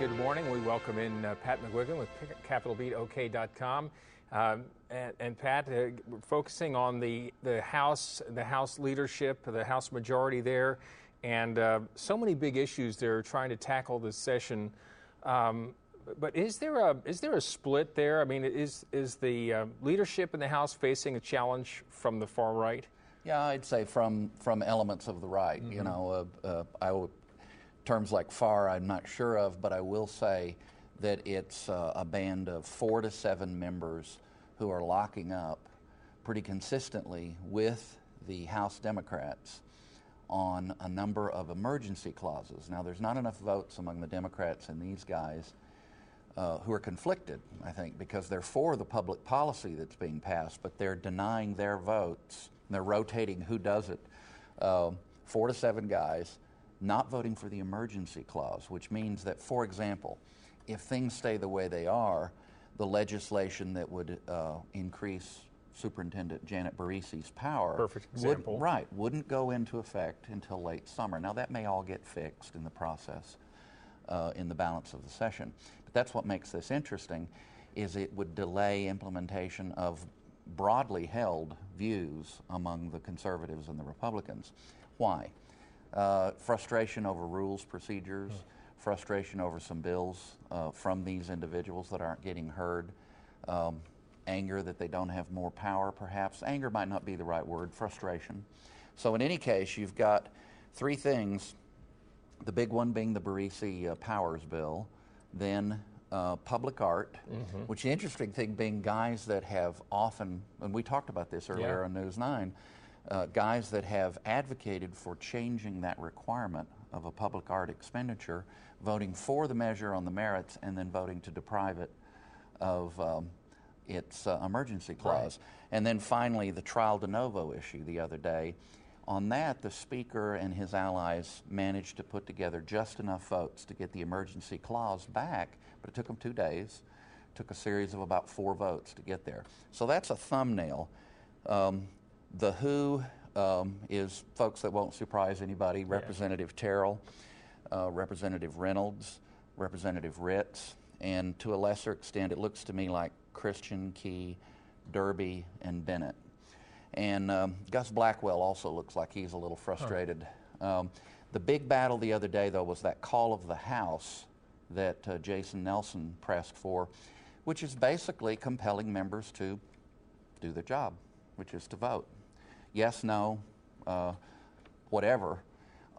good morning. We welcome in Pat McGuigan with CapitolBeatOK.com. And Pat, we're focusing on the House leadership, the House majority there, and so many big issues they're trying to tackle this session. But is there a split there? I mean, is the leadership in the House facing a challenge from the far right? Yeah, I'd say from elements of the right. Mm-hmm. You know, terms like far, I'm not sure of, but I will say that it's a band of 4 to 7 members who are locking up pretty consistently with the House Democrats on a number of emergency clauses. Now, there's not enough votes among the Democrats and these guys who are conflicted, I think, because they're for the public policy that's being passed, but they're denying their votes. They're rotating who does it. 4 to 7 guys not voting for the emergency clause, which means that, for example, if things stay the way they are, the legislation that would increase Superintendent Janet Barisi's power perfect example. Wouldn't go into effect until late summer. Now, that may all get fixed in the process in the balance of the session. But that's what makes this interesting, is it would delay implementation of broadly held views among the conservatives and the Republicans. Why? Frustration over rules, procedures, frustration over some bills from these individuals that aren't getting heard, anger that they don't have more power, perhaps. Anger might not be the right word, frustration. So in any case, you've got 3 things, the big one being the Barisi Powers Bill, then public art, which the interesting thing being guys that have often, and we talked about this earlier on News 9, guys that have advocated for changing that requirement of a public art expenditure, voting for the measure on the merits and then voting to deprive it of its emergency clause. Right. And then finally, the trial de novo issue the other day. On that, the Speaker and his allies managed to put together just enough votes to get the emergency clause back, but it took them 2 days. It took a series of about 4 votes to get there. So that's a thumbnail. The who is folks that won't surprise anybody, Representative Terrell, Representative Reynolds, Representative Ritz, and to a lesser extent, it looks to me like Christian, Key, Derby, and Bennett. And Gus Blackwell also looks like he's a little frustrated. The big battle the other day, though, was that call of the House that Jason Nelson pressed for, which is basically compelling members to do their job, which is to vote. Yes, no, whatever,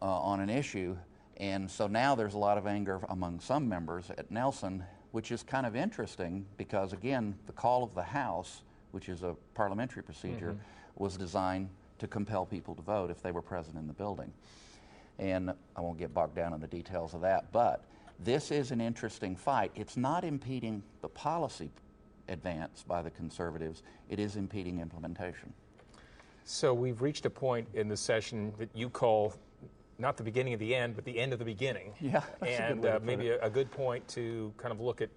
on an issue. And so now there's a lot of anger among some members at Nelson, which is kind of interesting because, again, the call of the House, which is a parliamentary procedure, was designed to compel people to vote if they were present in the building. And I won't get bogged down in the details of that, but this is an interesting fight. It's not impeding the policy advance by the conservatives. It is impeding implementation. So we've reached a point in the session that you call not the beginning of the end, but the end of the beginning. Yeah, and maybe a good point to kind of look at,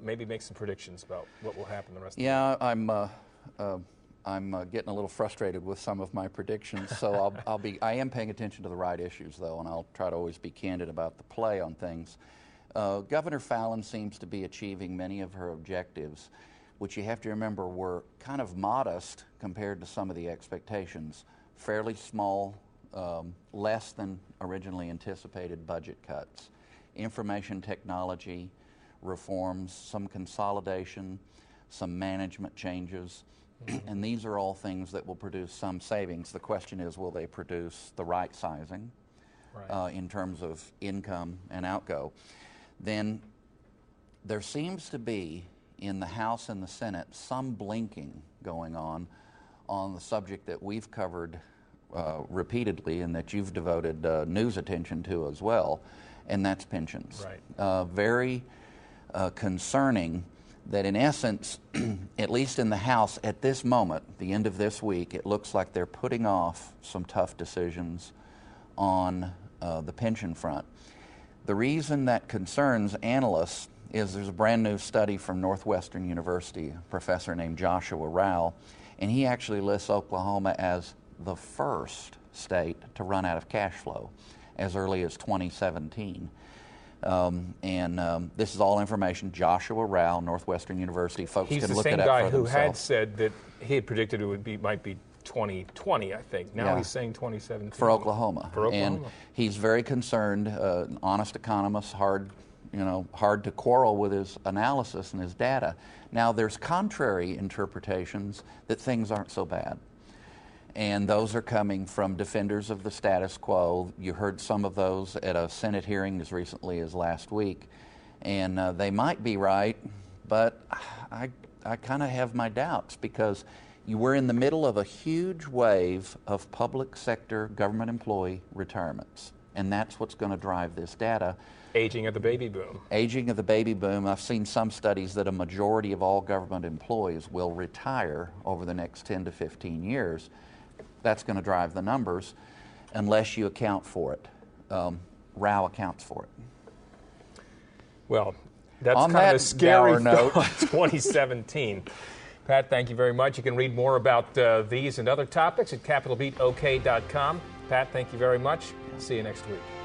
maybe make some predictions about what will happen the rest of the year. Yeah, I'm getting a little frustrated with some of my predictions, so I am paying attention to the right issues, though, and I'll try to always be candid about the play on things. Governor Fallin seems to be achieving many of her objectives, which you have to remember were kind of modest compared to some of the expectations. Fairly small, less than originally anticipated budget cuts. Information technology reforms, some consolidation, some management changes, and these are all things that will produce some savings. The question is, will they produce the right sizing in terms of income and outgo? Then there seems to be in the House and the Senate some blinking going on the subject that we've covered repeatedly and that you've devoted news attention to as well, and that's pensions. Right. Very concerning that in essence, at least in the House at this moment, the end of this week, it looks like they're putting off some tough decisions on the pension front. The reason that concerns analysts is there's a brand new study from Northwestern University, a professor named Joshua Rao, and he actually lists Oklahoma as the first state to run out of cash flow as early as 2017. This is all information. Joshua Rao, Northwestern University. Folks He's can the look same it up guy for who themselves. had said that he had predicted it might be 2020, I think. Now Yeah. he's saying 2017. For Oklahoma. For Oklahoma. And he's very concerned, an honest economist, hard to quarrel with his analysis and his data. Now, there's contrary interpretations that things aren't so bad. And those are coming from defenders of the status quo. You heard some of those at a Senate hearing as recently as last week. And they might be right, but I kind of have my doubts, because we're in the middle of a huge wave of public sector government employee retirements. And that's what's going to drive this data. Aging of the baby boom. Aging of the baby boom. I've seen some studies that a majority of all government employees will retire over the next 10 to 15 years. That's going to drive the numbers unless you account for it. Rao accounts for it. Well, that's On kind that of a scary note, 2017. Pat, thank you very much. You can read more about these and other topics at CapitolBeatOK.com. Pat, thank you very much. See you next week.